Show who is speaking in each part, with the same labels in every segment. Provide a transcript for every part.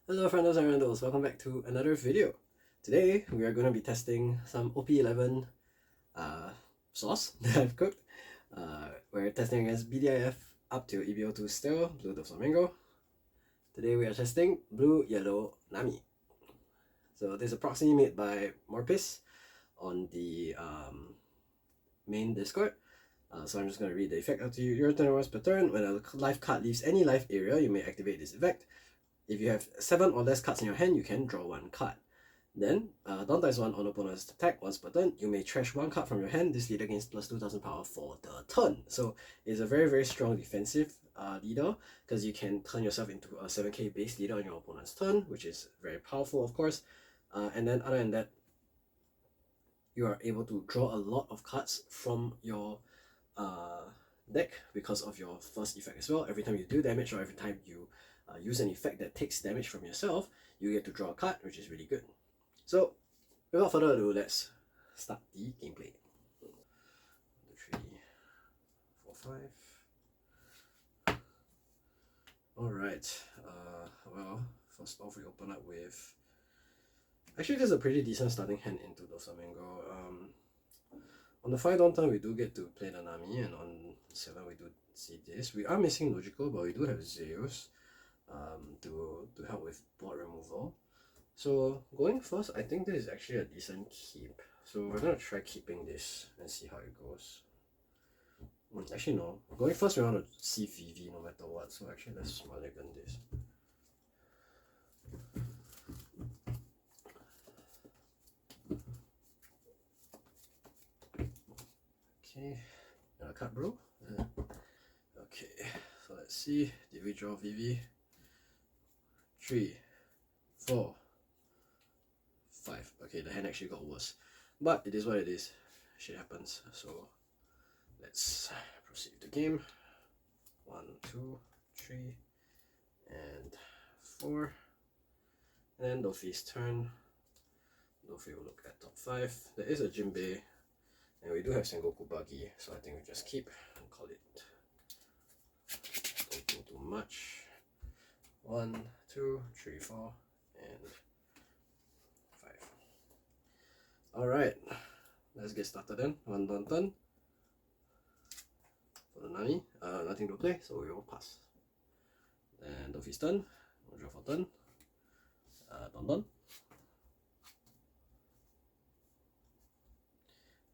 Speaker 1: Hello friendos and randos, welcome back to another video. Today we are going to be testing some OP11 sauce that I've cooked. We're testing against BDIF up to EBO2 still, Blue Doflamingo. Today we are testing Blue Yellow Nami. So this is a proxy made by Morpis on the main Discord. So I'm just going to read the effect out to you. Your turn once per turn. When a life card leaves any life area, you may activate this effect. If you have 7 or less cards in your hand, you can draw 1 card. Then, Dawn dice 1 on opponent's attack once per turn. You may trash 1 card from your hand. This leader gains plus 2000 power for the turn. So it's a very strong defensive leader, because you can turn yourself into a 7k base leader on your opponent's turn, which is very powerful, of course. And then other than that, you are able to draw a lot of cards from your deck because of your first effect as well. Every time you do damage, or every time you use an effect that takes damage from yourself, you get to draw a card, which is really good. So without further ado, let's start the gameplay. 1, 2, 3, 4, 5. Alright, well, first off we open up with... Actually, this is a pretty decent starting hand into Doflamingo. On the 5 down turn, we do get to play the Nami, and on 7 we do see this. We are missing Logical, but we do have Zeus to help with board removal. So going first, I think this is actually a decent keep. So we're gonna try keeping this and see how it goes. Actually no, going first we want to see VV no matter what, so actually let's mulligan this. Okay, got a card, bro. Okay, so let's see. Did we draw VV? 3, 4, 5. Okay, the hand actually got worse, but it is what it is. Shit happens. So let's proceed with the game. 1, 2, 3, and 4. And then Dofi's turn. Dofi will look at top 5. There is a Jinbei, and we do have Sengoku Buggy, so I think we just keep and call it. Don't think too much. 1, 2, 3, 4, and 5. Alright, let's get started then. 1 down turn. For the Nami, nothing to play, so we will pass. Then Dofi's turn. We'll draw for turn. Don.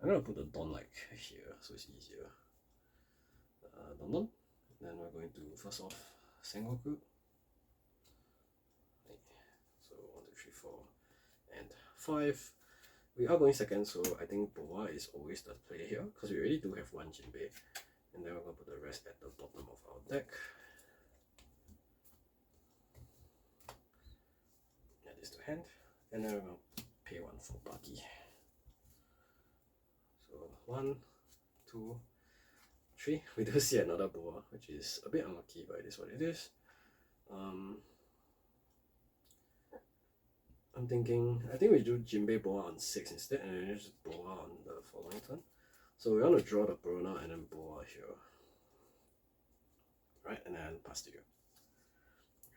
Speaker 1: I'm gonna put the Don like here, so it's easier. Don. Then we're going to first off Sengoku. So 1, 2, 3, 4, and 5. We are going second, so I think Boa is always the play here, because we already do have 1 Jinbei. And then we're going to put the rest at the bottom of our deck. Add this to hand. And then we're going to pay 1 for Buggy. So 1, 2, 3. We do see another Boa, which is a bit unlucky, but it is what it is. I'm thinking, I think we do Jinbei Boa on 6 instead, and then just Boa on the following turn. So we want to draw the Perona and then Boa here. Right, and then pass to you.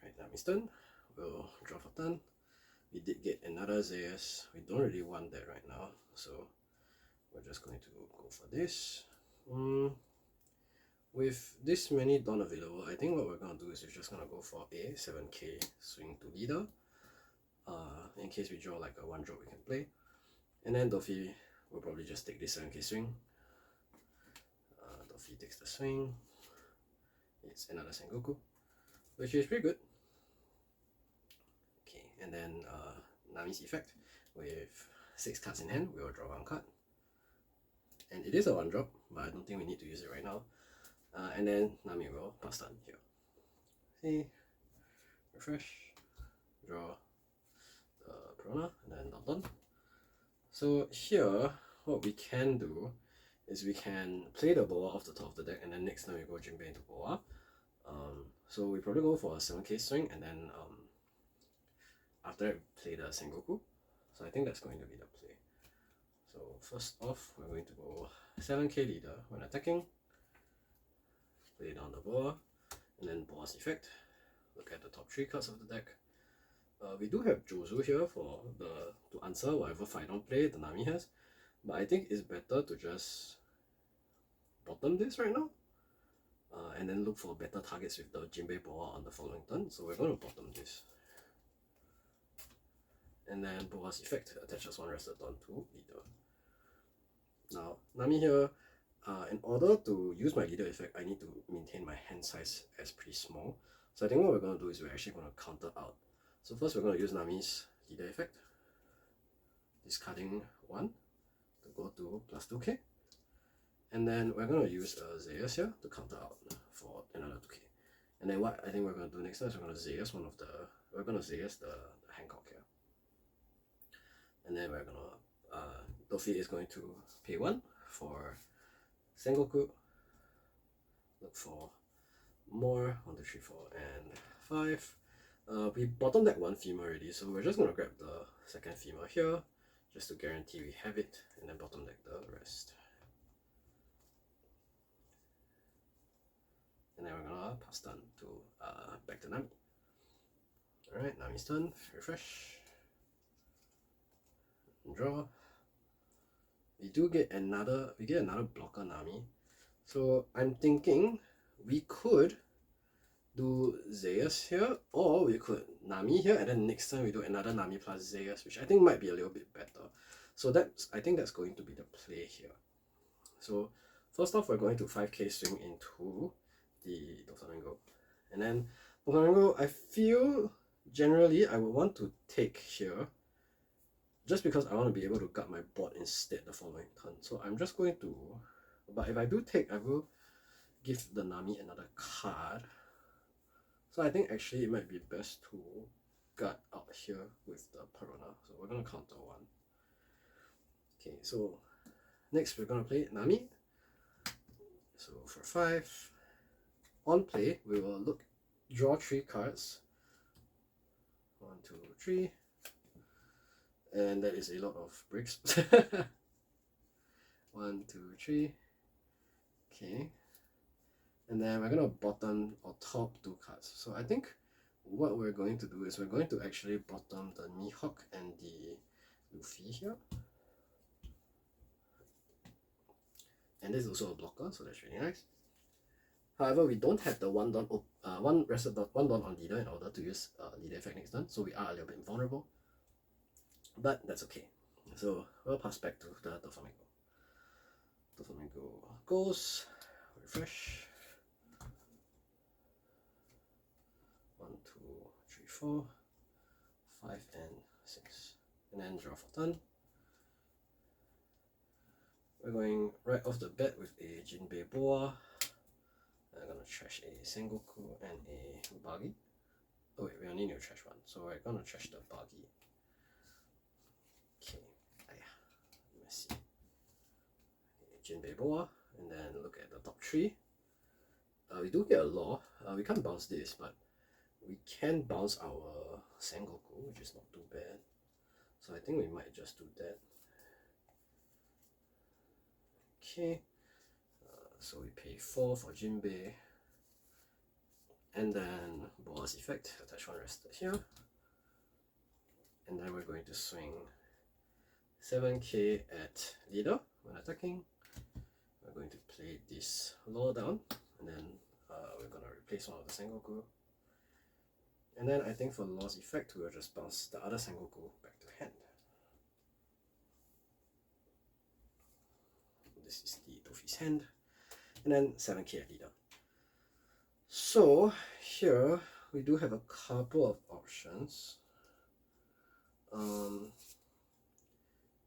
Speaker 1: Right, Nami's turn. We'll draw for turn. We did get another Zeus. We don't really want that right now, so we're just going to go for this. With this many Dawn available, I think what we're going to do is we're just going to go for a 7k swing to leader. In case we draw like a 1 drop we can play. And then Dofi will probably just take this 7k swing. Dofi takes the swing. It's another Sengoku, which is pretty good. Okay, and then Nami's effect. With 6 cards in hand, we will draw 1 card. And it is a 1 drop, but I don't think we need to use it right now. And then Nami will pass turn here. See, refresh, draw the Perona, and then done. So here, what we can do is we can play the Boa off the top of the deck, and then next time we go Jinbei into Boa. So we probably go for a 7k swing, and then after that we play the Sengoku. So I think that's going to be the play. So first off, we're going to go 7k leader when attacking. Play down the Boa, and then Boa's effect. Look at the top 3 cards of the deck. We do have Jozu here for to answer whatever final play the Nami has, but I think it's better to just bottom this right now, and then look for better targets with the Jinbei Boa on the following turn. So we're going to bottom this. And then Boa's effect attaches one rested on to leader. Now, Nami here, in order to use my leader effect, I need to maintain my hand size as pretty small. So I think what we're going to do is we're actually going to counter out. So first we're going to use Nami's leader effect, discarding 1 to go to plus 2k. And then we're going to use Zeus here to counter out for another 2k. And then what I think we're going to do next time is we're going to Zeus the Hancock here. And then we're going to, Dofi is going to pay 1 for Sengoku. Look for more, 1, 2, 3, 4, and 5. We bottomed that one femur already, so we're just going to grab the second femur here, just to guarantee we have it, and then bottom deck the rest. And then we're going to pass turn to, back to Nami. Alright, Nami's turn, refresh. Draw. We get another blocker Nami. So I'm thinking we could do Zeus here, or we could Nami here, and then next time we do another Nami plus Zeus, which I think might be a little bit better. So I think that's going to be the play here. So first off, we're going to 5k swing into the Doflamingo. And then Doflamingo, I feel generally I would want to take here, just because I want to be able to gut my board instead the following turn. So I'm just going to, but if I do take, I will give the Nami another card. So I think actually it might be best to gut out here with the Perona. So we're going to counter 1. Okay, so next we're going to play Nami. So for 5, on play, we will draw 3 cards. 1, 2, 3. And that is a lot of bricks. 1, 2, 3. Okay. And then we're going to bottom or top 2 cards. So I think what we're going to do is we're going to actually bottom the Mihawk and the Luffy here. And this is also a blocker, so that's really nice. However, we don't have the one don on leader in order to use leader effect next turn, so we are a little bit vulnerable. But that's okay. So we'll pass back to the Doflamingo. Doflamingo goes, refresh. 1, 2, 3, 4, 5, and 6. And then draw for turn. We're going right off the bat with a Jinbei Boa. I'm gonna trash a Sengoku and a Buggy. Oh wait, we only need to trash 1, so we're gonna trash the Buggy. Okay, messy. Jinbei Boa, and then look at the top 3. We do get a law. We can't bounce this, but we can bounce our Sengoku, which is not too bad. So I think we might just do that. Okay, so we pay 4 for Jinbei, and then Boa's effect, attach 1 rested here. And then we're going to swing 7k at leader when attacking. We're going to play this law down, and then we're going to replace one of the Sengoku. And then I think for law's effect, we'll just bounce the other Sengoku back to hand. This is the Dofi's hand. And then 7k at leader. So here we do have a couple of options.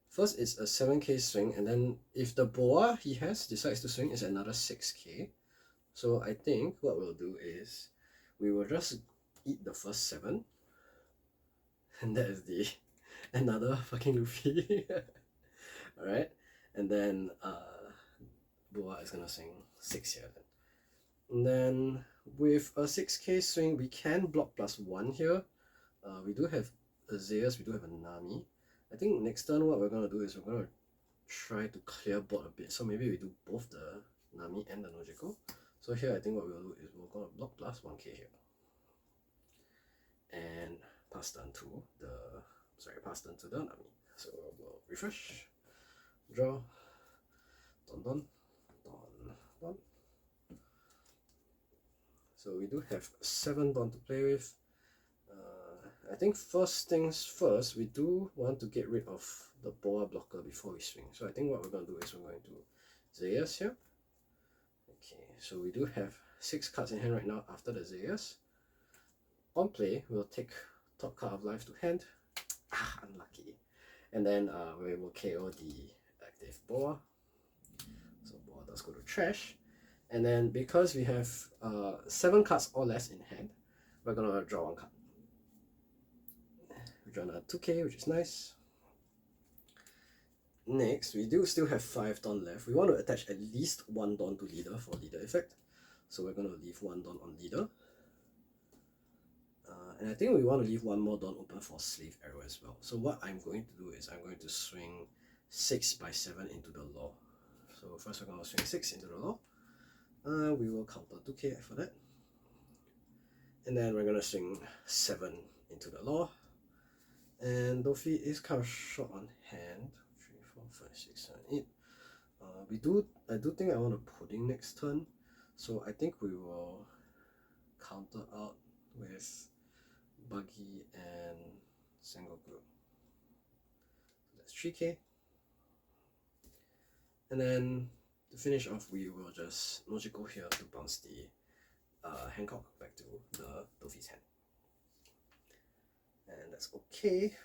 Speaker 1: First it's a 7k swing, and then if the Boa he has decides to swing, it's another 6k. So I think what we'll do is we will just eat the first 7, and that is the another fucking Luffy. Alright, and then Boa is gonna swing 6 here then. And then with a 6k swing, we can block +1 here. We do have a Zeus, we do have a Nami. I think next turn what we're gonna do is we're gonna try to clear board a bit. So maybe we do both the Nami and the Nojiko. So here I think what we'll do is we're gonna block +1k here. And pass pass turn to the Nami. So we'll refresh, draw, don don, don don. So we do have 7 don to play with. I think first things first, we do want to get rid of the boa blocker before we swing. So I think what we're going to do is we're going to Zayas here. Okay, so we do have 6 cards in hand right now after the Zayas. On play, we'll take top card of life to hand. Unlucky. And then we will KO the active boa. So boa does go to trash. And then because we have 7 cards or less in hand, we're gonna draw 1 card. We draw a 2k, which is nice. Next, we do still have 5 Don left. We want to attach at least 1 Don to leader for leader effect. So we're gonna leave 1 Don on leader. And I think we want to leave 1 more Don open for slave arrow as well. So what I'm going to do is I'm going to swing 6 by 7 into the law. So first we're going to swing 6 into the law. We will counter 2k for that. And then we're going to swing 7 into the law. And Dofi is kind of short on hand. 3, 4, 5, 6, 7, 8. I do think I want to pudding next turn. So I think we will counter out with Buggy and Sengoku. That's 3k. And then to finish off, we will just Nojiko here to bounce the Hancock back to the Dofi's hand. And that's okay.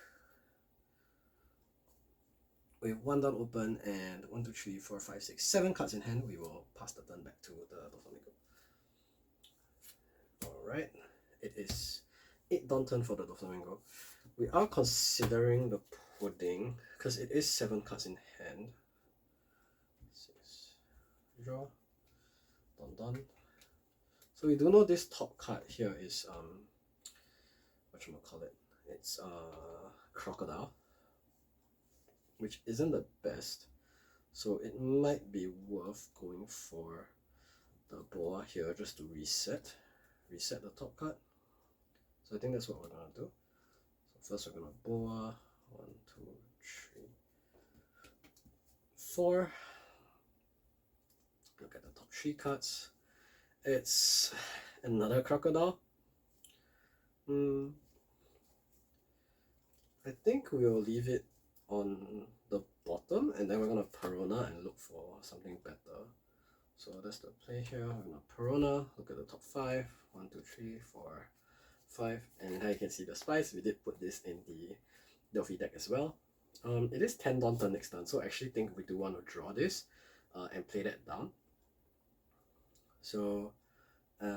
Speaker 1: With 1 down open and 1, 2, 3, 4, 5, 6, 7 cards in hand, we will pass the turn back to the Doflamingo. Alright, it is 8 down turn for the Doflamingo. We are considering the pudding because it is 7 cards in hand. 6, draw, don. So we do know this top card here is whatchamacallit, it's Crocodile, which isn't the best. So it might be worth going for the boa here just to reset the top card. So I think that's what we're gonna do. So first we're gonna boa 1, 2, 3, 4. Look at the top 3 cards. It's another crocodile. I think we'll leave it on the bottom and then we're gonna Perona and look for something better. So that's the play here. We're gonna Perona, look at the top 5. 1, 2, 3, 4, 5. And now you can see the spice. We did put this in the Delphi deck as well. It is 10 Don turn next turn, so I actually think we do want to draw this and play that down. So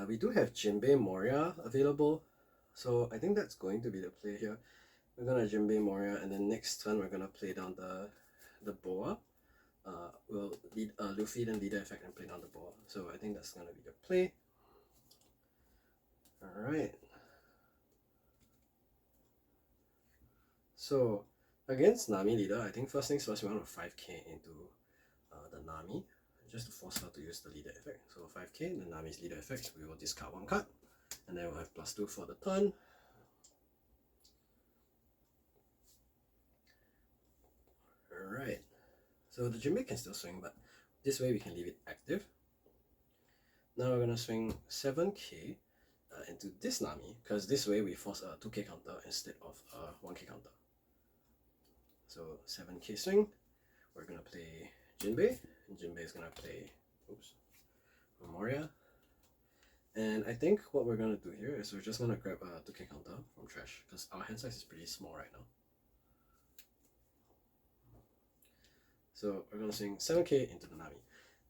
Speaker 1: we do have Jinbei Moria available. So I think that's going to be the play here. We're gonna Jinbei Moria and then next turn we're gonna play down the boa. We'll lead Luffy then leader effect and play down the boa. So I think that's gonna be the play. Alright. So against Nami leader, I think first things first we want to 5k into the Nami just to force her to use the leader effect. So 5k, the Nami's leader effect, we will discard 1 card and then we'll have +2 for the turn. Alright, so the Jinbei can still swing, but this way we can leave it active. Now we're gonna swing 7k into this Nami, because this way we force a 2k counter instead of a 1k counter. So 7k swing, we're gonna play Jinbei, and Jinbei is gonna play, Moria. And I think what we're gonna do here is we're just gonna grab a 2k counter from trash, because our hand size is pretty small right now. So we're gonna swing 7k into the Nami.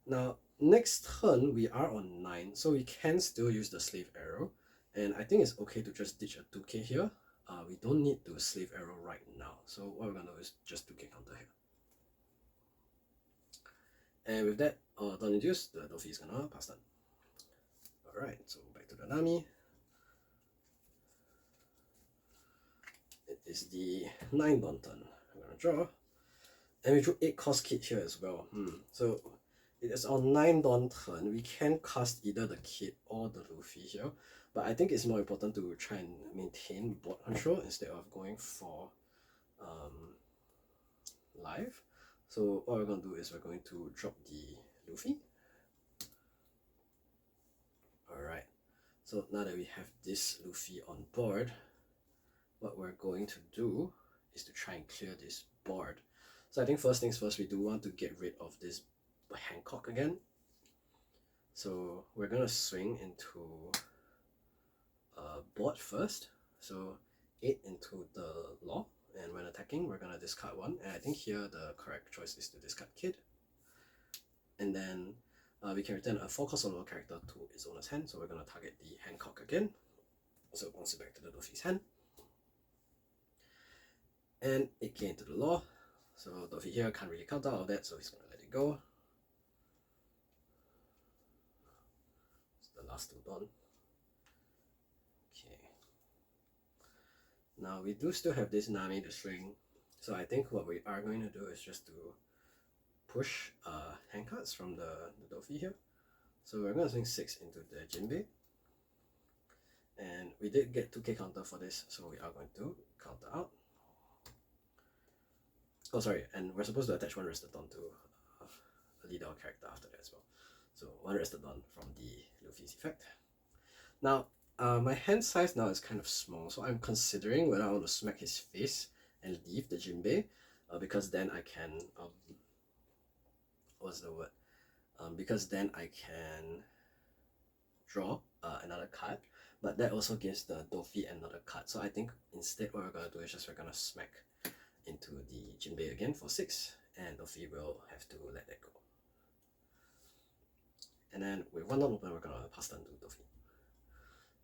Speaker 1: Now next turn we are on 9, so we can still use the slave arrow, and I think it's okay to just ditch a 2k here. We don't need to slave arrow right now, so what we're gonna do is just 2k counter here. And with that, don't induce, the Dofi is gonna pass turn. Alright, so back to the Nami. It is the 9 Don turn. I'm gonna draw. And we drew 8 cost kit here as well. So it is our 9 Dawn turn. We can cast either the kid or the Luffy here, but I think it's more important to try and maintain board control instead of going for live. So what we're going to do is we're going to drop the Luffy. Alright, so now that we have this Luffy on board, what we're going to do is to try and clear this board. So I think first things first, we do want to get rid of this Hancock again. So we're going to swing into board first. So 8 into the law, and when attacking we're going to discard 1, and I think here the correct choice is to discard kid. And then we can return a 4 cost or lower character to its owner's hand, so we're going to target the Hancock again. So bounce it back to the Luffy's hand. And 8k into the law, so Luffy here can't really counter all of that, so he's going to let it go. It's the last 2 done. Okay. Now we do still have this Nami to swing, so I think what we are going to do is just to push hand cards from the Luffy here. So we're going to swing 6 into the Jinbei, and we did get 2k counter for this, so we are going to counter out. Oh sorry, and we're supposed to attach 1 rested Dawn to a leader or character after that as well. So 1 rested Dawn from the Luffy's effect. Now my hand size now is kind of small, so I'm considering whether I want to smack his face and leave the Jinbei, because then I can what's the word? Because then I can draw another card, but that also gives the Dofi another card. So I think instead what we're gonna do is just we're gonna smack into the Jinbei again for 6, and Dofi will have to let that go. And then with 1 Dawn open, we're gonna pass turn to Dofi.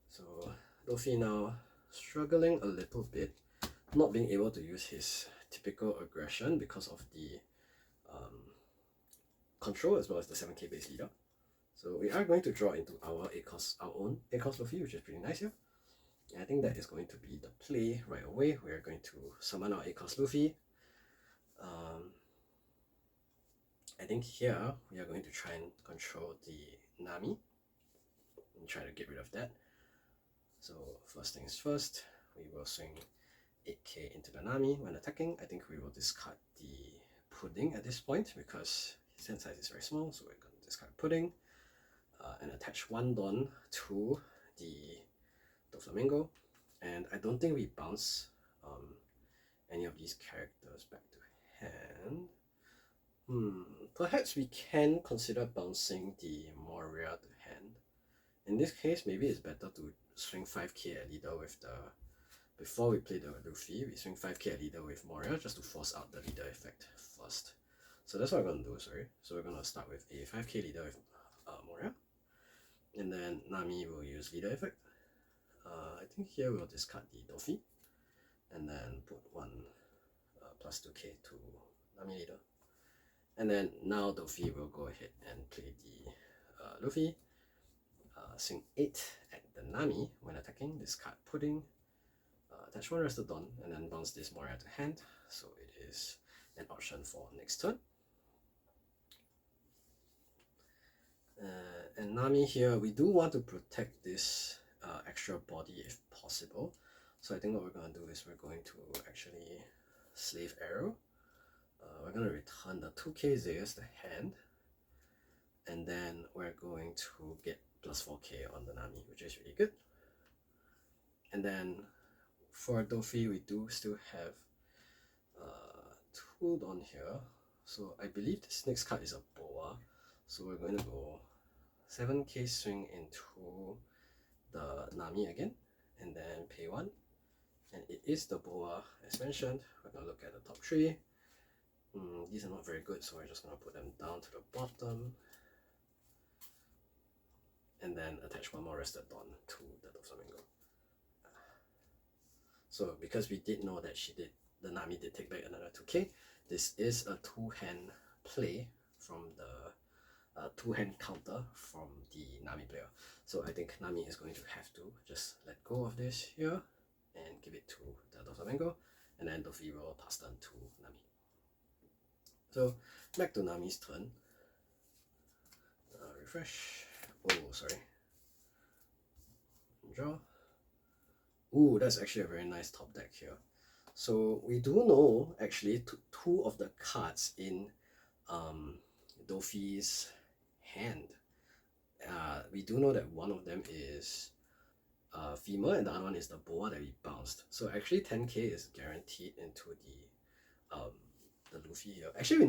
Speaker 1: So Dofi now struggling a little bit, not being able to use his typical aggression because of the control as well as the 7k base leader. So we are going to draw into our own 8 cost Luffy, which is pretty nice here. And I think that is going to be the play right away. We are going to summon our 8 cost Luffy. I think here we are going to try and control the Nami and try to get rid of that. So first things first, we will swing 8k into the Nami when attacking. I think we will discard the Pudding at this point because his hand size is very small, so we're going to discard Pudding and attach 1 Dawn to the Doflamingo. And I don't think we bounce any of these characters back to hand. Perhaps we can consider bouncing the Moria to hand. In this case, maybe it's better to swing 5k at leader with the... Before we play the Luffy, we swing 5k at leader with Moria just to force out the leader effect first. So that's what we're going to do, sorry. So we're going to start with a 5k leader with Moria. And then Nami will use leader effect. I think here we'll discard the Dofi. And then put 1 plus 2k to Nami leader. And then now Dofi will go ahead and play the Luffy. Swing 8 at the Nami when attacking, discard Pudding. Attach 1 rested Dawn, and then bounce this Moria to hand. So it is an option for next turn. And Nami here, we do want to protect this extra body if possible. So I think what we're going to do is we're going to actually Slave Arrow. We're going to return the 2k Zeus to hand. And then we're going to get plus 4k on the Nami, which is really good. And then for Dofi, we do still have 2 Dawn here. So I believe this next card is a Boa. So we're going to go 7k swing into the Nami again, and then pay 1. And it is the Boa as mentioned. We're going to look at the top 3. These are not very good, so we're just going to put them down to the bottom. And then attach 1 more rested Dawn to the Doflamingo. So because we did know that the Nami did take back another 2k, this is a 2-hand play from the 2-hand counter from the Nami player. So I think Nami is going to have to just let go of this here and give it to the Doflamingo, and then Dofi will pass turn to Nami. So back to Nami's turn. Refresh. Oh, sorry. Draw. Ooh, that's actually a very nice top deck here. So we do know actually two of the cards in Dofi's hand. We do know that one of them is femur and the other one is the boa that we bounced. So actually 10k is guaranteed into the Luffy here. Actually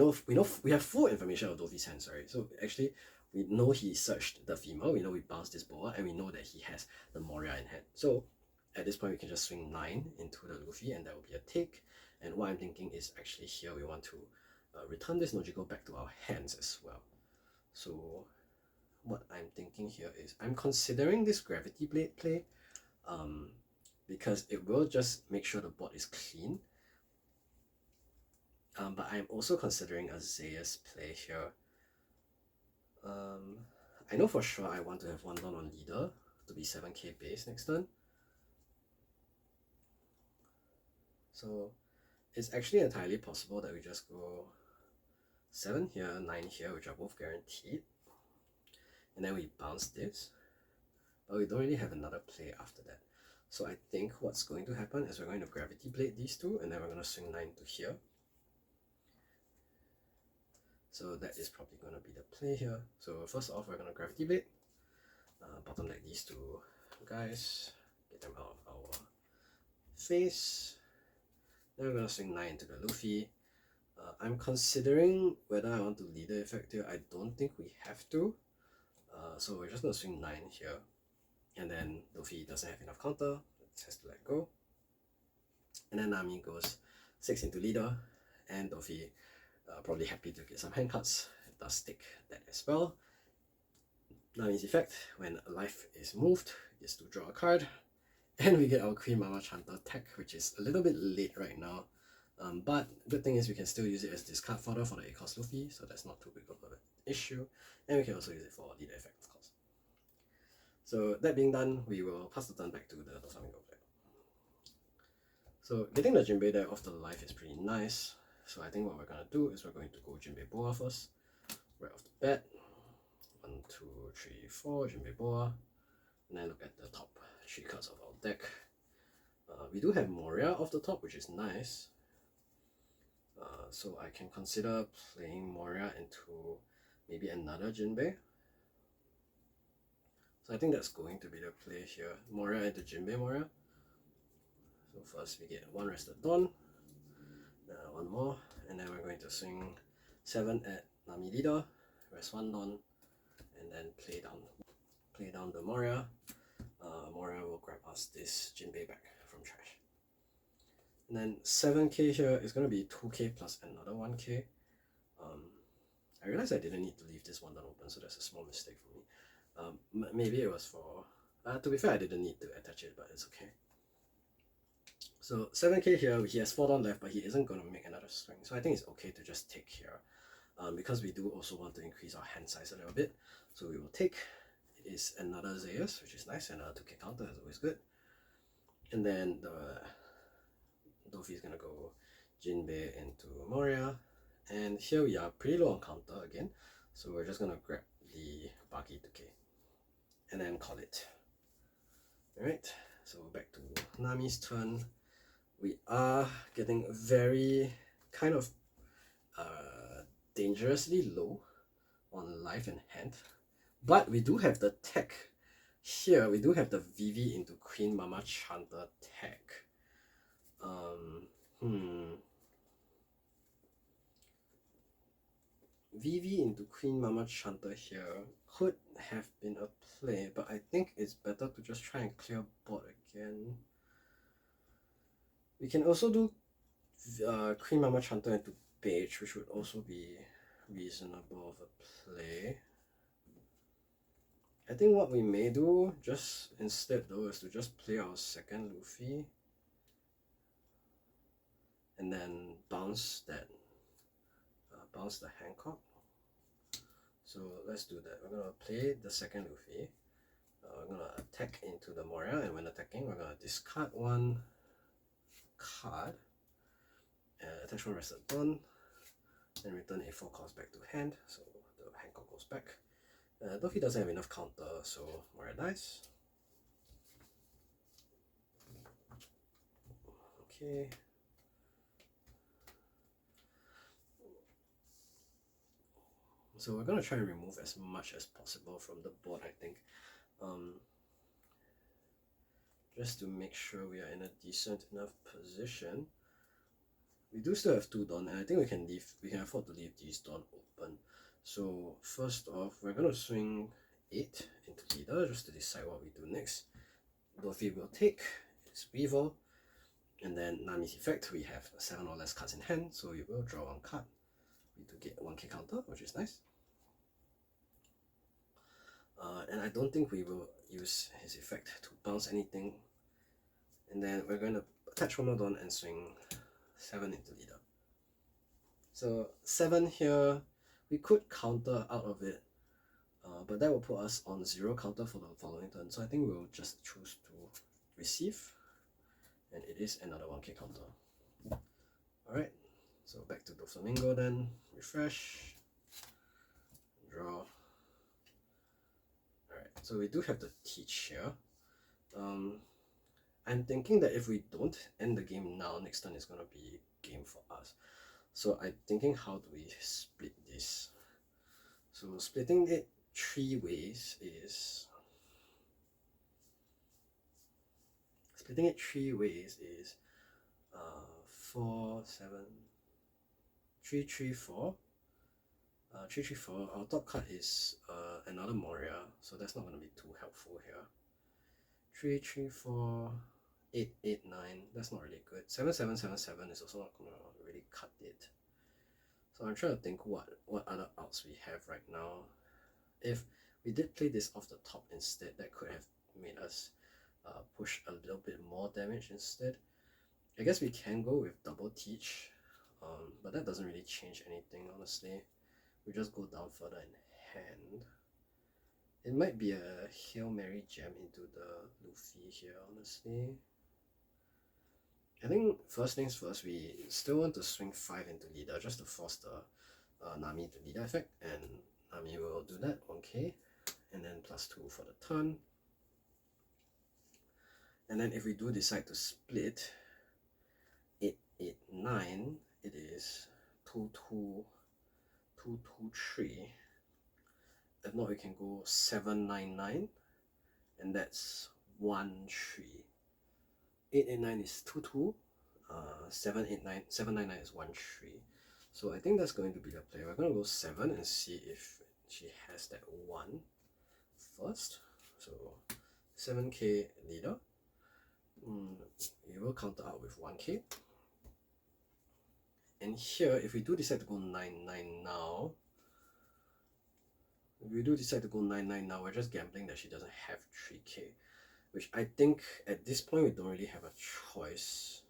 Speaker 1: we have full information of Dofi's hand, sorry. So actually we know he searched the femur, we know we bounced this boa, and we know that he has the Moria in hand. So at this point we can just swing 9 into the Luffy and that will be a take. And what I'm thinking is actually here we want to return this Nojiko back to our hands as well. So what I'm thinking here is I'm considering this Gravity Blade play because it will just make sure the board is clean. But I'm also considering a Zeus play here. I know for sure I want to have 1 down on leader to be 7k base next turn. So it's actually entirely possible that we just go 7 here, 9 here, which are both guaranteed. And then we bounce this. But we don't really have another play after that. So I think what's going to happen is we're going to Gravity Blade these two, and then we're going to swing 9 to here. So that is probably going to be the play here. So first off, we're going to Gravity Blade. Bottom deck these two guys. Get them out of our face. Then we're going to swing 9 into the Luffy. I'm considering whether I want to lead the effect here. I don't think we have to. So we're just going to swing 9 here. And then Luffy doesn't have enough counter. It has to let go. And then Nami goes 6 into leader. And Luffy probably happy to get some hand cards. It does take that as well. Nami's effect, when a life is moved, is to draw a card. And we get our Queen Mama Chanter tech, which is a little bit late right now. But good thing is we can still use it as discard fodder for the 8-cost Luffy, so that's not too big of an issue. And we can also use it for leader effect, of course. So that being done, we will pass the turn back to the Doflamingo player. So getting the Jinbei there off the life is pretty nice. So I think what we're going to do is we're going to go Jinbei Boa first, right off the bat. 1, 2, 3, 4, Jinbei Boa. And then look at the top 3 cards of our deck. We do have Moria off the top, which is nice. So I can consider playing Moria into maybe another Jinbei. So I think that's going to be the play here. Moria into Jinbei Moria. So first we get 1 Rested Dawn. 1 more. And then we're going to swing 7 at Nami leader. Rest 1 Dawn. And then play down the Moria. Moria will grab us this Jinbei back from trash. And then 7k here is going to be 2k plus another 1k. I realized I didn't need to leave this 1 down open, so that's a small mistake for me. Maybe it was for... to be fair, I didn't need to attach it, but it's okay. So 7k here, he has 4 down left, but he isn't going to make another swing. So I think it's okay to just take here. Because we do also want to increase our hand size a little bit. So we will take. It is another Zeus, which is nice. Another 2k counter is always good. And then the Dofi is going to go Jinbei into Moria. And here we are pretty low on counter again. So we're just going to grab the Baki 2k. And then call it. Alright, so back to Nami's turn. We are getting very kind of dangerously low on life and hand. But we do have the tech. Here we do have the VV into Queen Mama Chanter tech. VV into Queen Mama Chanter here could have been a play, but I think it's better to just try and clear board again. We can also do Queen Mama Chanter into Page, which would also be reasonable of a play. I think what we may do just instead though is to just play our second Luffy and then bounce that bounce the Hancock. So let's do that. We're gonna play the second Luffy. We're gonna attack into the Moria, and when attacking we're gonna discard 1 card, attach 1 Rested Dawn, and return a 4 cost back to hand, so the Hancock goes back. Dofi doesn't have enough counter, so more dice. Okay. So we're gonna try and remove as much as possible from the board, I think. Just to make sure we are in a decent enough position. We do still have 2 dawn, and I think we can afford to leave these dawn open. So first off, we're gonna swing 8 into leader just to decide what we do next. Dofi will take its Weaver, and then Nami's effect, we have 7 or less cards in hand, so we will draw 1 card. We do get 1k counter, which is nice. And I don't think we will use his effect to bounce anything. And then we're going to attach one more dawn and swing 7 into leader. So 7 here, we could counter out of it, but that will put us on 0 counter for the following turn. So I think we'll just choose to receive, and it is another 1k counter. Alright, so back to Doflamingo then, refresh, draw. Alright, so we do have the teach here. I'm thinking that if we don't end the game now, next turn is going to be game for us. So I'm thinking, how do we split this? So splitting it 3 ways is... 4, 7, 3, 3, 4. 3, 3, 4. Our top card is another Moria, so that's not going to be too helpful here. 3, 3, 4, 8, 8, 9. That's not really good. 7, 7, 7, 7 is also not going to really cut it. So I'm trying to think what other outs we have right now. If we did play this off the top instead, that could have made us push a little bit more damage instead. I guess we can go with double teach, but that doesn't really change anything, honestly. We just go down further in hand. It might be a Hail Mary jam into the Luffy here, honestly. I think first things first, we still want to swing 5 into leader just to force the Nami to leader effect, and Nami will do that, 1k, and then +2 for the turn. And then if we do decide to split 8, 8, 9, it is 2, 2, 2, 2, 3. If not, we can go 7, 9, 9, and that's 1, 3. 8, 8, 9 is 2, 2. 7, 8, 9, 7, 9, 9 is 1, 3. So I think that's going to be the play. We're going to go 7 and see if she has that 1 first. So 7k leader. We will counter out with 1k. And here, if we do decide to go 9, 9 now, we're just gambling that she doesn't have 3k, which I think at this point we don't really have a choice.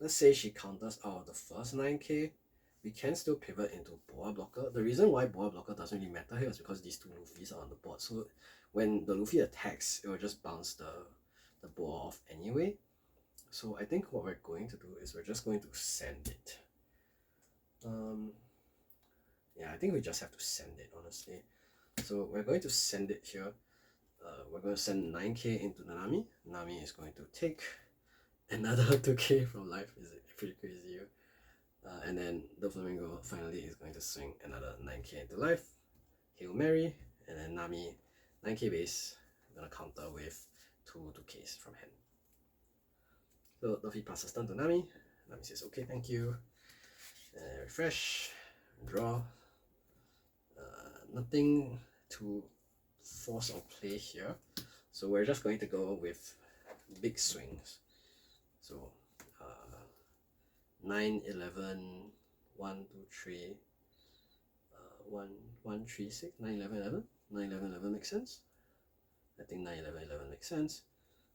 Speaker 1: Let's say she counters out of the first 9k, we can still pivot into Boa Blocker. The reason why Boa Blocker doesn't really matter here is because these 2 Luffys are on the board, so when the Luffy attacks, it will just bounce the Boa off anyway. So I think what we're going to do is we're just going to send it. Yeah, I think we just have to send it, honestly. So we're going to send it here. We're going to send 9k into the Nami. Nami is going to take another 2k from life. Is it pretty crazy? And then Doflamingo finally is going to swing another 9k into life. Hail Mary, and then Nami 9k base. I'm gonna counter with 2 2ks from hand. So Dofi passes turn to Nami. Nami says okay, thank you. Refresh, draw. Nothing to force or play here, so we're just going to go with big swings. So 9, 11, 1, 2, 3, 1, 1, 3, 6, 9, 11, 11. 9, 11, 11 makes sense. I think 9, 11, 11 makes sense.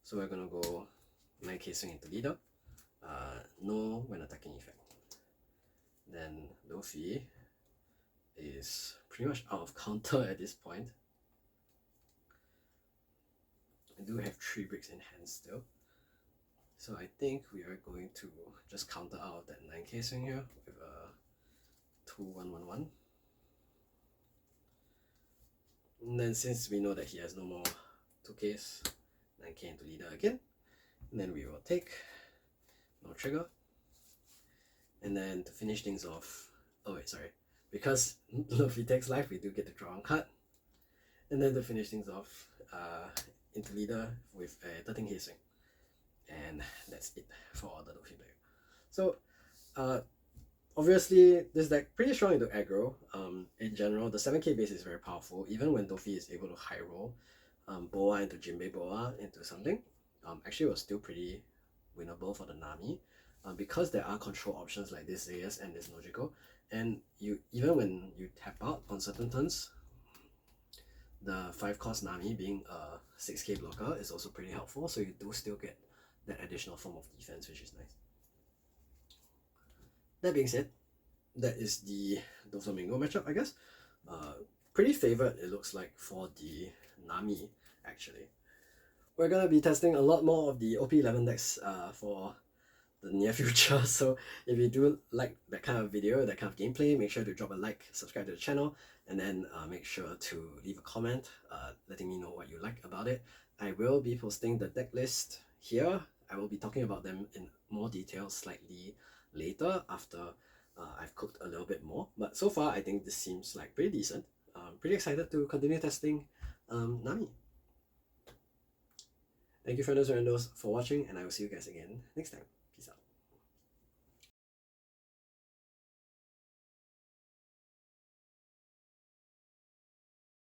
Speaker 1: So we're gonna go 9k swing into leader. No when attacking effect. Then Dofi is pretty much out of counter at this point. I do have 3 bricks in hand still. So I think we are going to just counter out of that 9k swing here with a 2, 1, 1, 1. And then since we know that he has no more 2Ks, 9K into leader again. And then we will take no trigger. And then to finish things off, oh wait, sorry. Because Luffy takes life, we do get to draw on card. And then to finish things off, into leader with a 13k swing. And that's it for the Luffy player. So, obviously, this deck pretty strong into aggro. In general, the 7k base is very powerful. Even when Luffy is able to high roll Boa into Jinbei Boa into something, actually it was still pretty winnable for the Nami. Because there are control options like this Zeus and this Nojiko, and you even when you tap out on certain turns, the 5 cost Nami being a 6k blocker is also pretty helpful, so you do still get that additional form of defense, which is nice. That being said, that is the Doflamingo matchup, I guess. Pretty favored, it looks like, for the Nami, actually. We're gonna be testing a lot more of the OP11 decks for the near future, so if you do like that kind of video, that kind of gameplay, make sure to drop a like, subscribe to the channel, and then make sure to leave a comment letting me know what you like about it. I will be posting the deck list here. I will be talking about them in more detail slightly later after I've cooked a little bit more, but so far I think this seems like pretty decent. Pretty excited to continue testing Nami. Thank you, friendos and randos, for watching, and I will see you guys again next time.